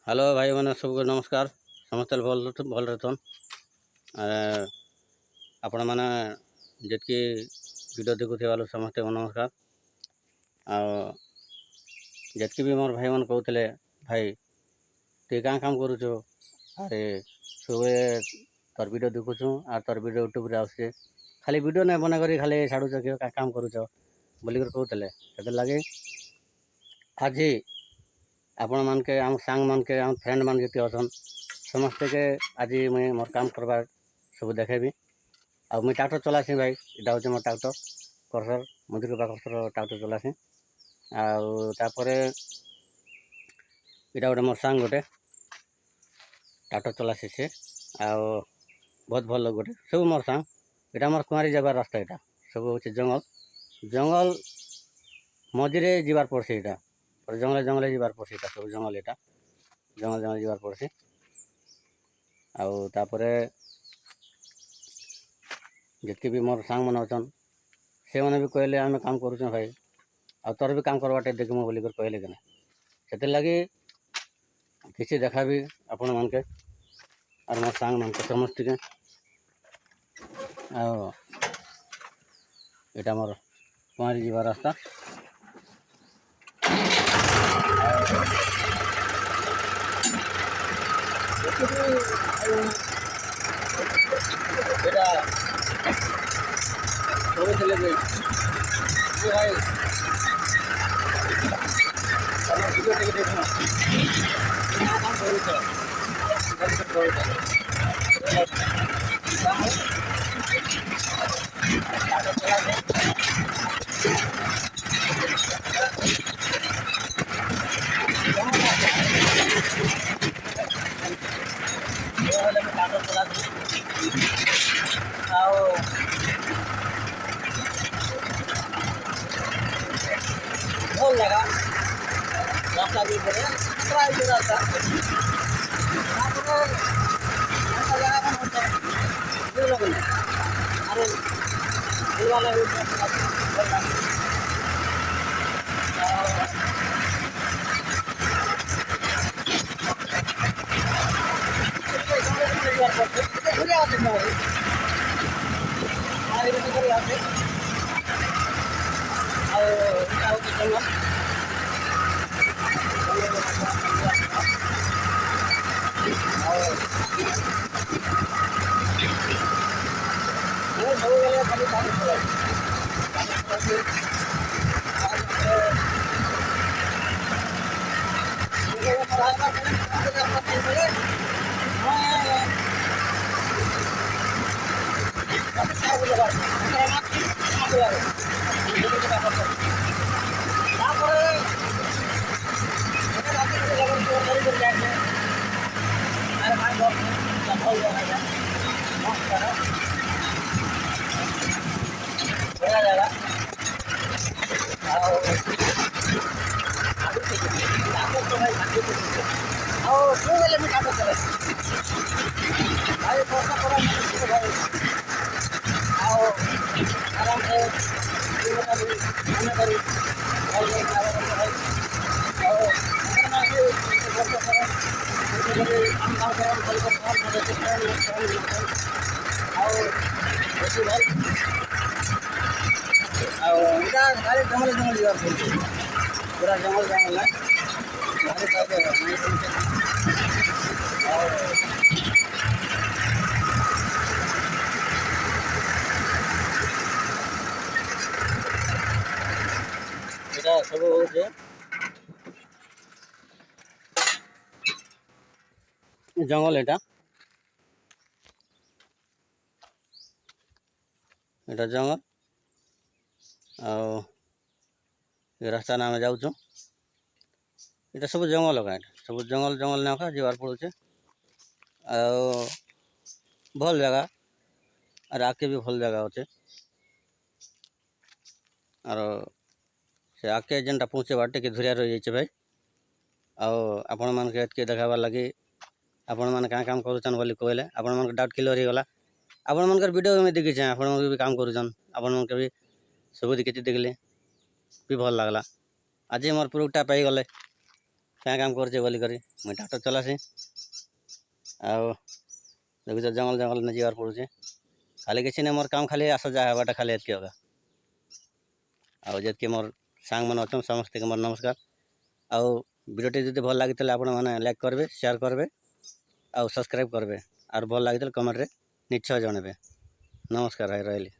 Hello भाई मैंने सबको नमस्कार। समस्ते भल रहतन आपण मैंने जितकी वीडियो देखुथे वालों समस्ते को नमस्कार। जितकी भी मोर भाई मन कहते भाई तु क्या काम करुच अरे सब तोर वीडियो देखुचु और तोर वीडियो यूट्यूब आसे खाली वीडियो नहीं बना करी खाली छाड़ुच कि क्या काम करुच बोलिक कहते से लगे आज आपण मान के आम सांग मान के आम फ्रेंड मान जिते अच्छन समस्ते के आज मुई मोर काम करवा सब देखेबी। आ मुई ट्रैक्टर चलासी भाई इटा हूँ मोर ट्रैक्टर करसर मंदिर पाखर ट्रैक्टर चलासी। आपर इटा गोटे मोर सांग गोटे ट्रैक्टर चलासी सी बहुत भल लोग गोटे सब मोर सांग। इटा मोर कुआरी जाबार रास्ता इटा सब हूँ जंगल जंगल मझे जीवार पड़सी इटा जंगल जंगल जीवार पड़सी इटा सब जंगल इटा जंगल जंगल जीवार पड़सी। आउे जितके भी मोर सांग मन अच्छन से मैंने भी कहले आम काम करुच भाई आ तोर भी काम करवाटे देखमु बोलिक कहले कि से लगे किसी देखा भी आपण मान के और मोर सांग मान के समस्त के आटा मोर कुआरी जीवा रास्ता भाई भल लगा रास्ता भी पड़े ट्राई कर रास्ता अरे वाला जंगल जंगल जीवार पूरा जंगल जंगल सब हो जंगल एटा जंगल रास्ता ना आम जाऊँ इटा सब जंगल का सब जंगल जंगल ना जीवार पड़े भल जगह और आके भी भल जगह अच्छे और से आके जेनटा पहुँचे बाटे कि धुरिया रही जाइए भाई आपण मान के देखाबार लगे आपण मैंने क्या काम करुचन बोली कहले आपण मन डाउट क्लियर हो गला। आपण मन वीडियो में देखी आपण मन भी काम करुचन आपण मन भी सब देखी देखले भी भल लगला। आज मोर प्रूफटा पाई गले क्या काम करे बोली करी मुई ट्रैक्टर चलासी आउ देखुଛ जंगल जंगल नहीं जीवार पड़ुचे खाली किसी नहीं मोर काम खाली आस जा हवाटा खाली एतकी होगा आउ जितके मोर सांग मन अच्छा समस्त मोर नमस्कार आउ वीडियोटी जो भल लगी आपण मैंने लाइक करेंगे शेयर करेंगे आउ सब्सक्राइब करेंगे और भल लगी कमेंट रे निश्चय जनइबे नमस्कार भाई रही।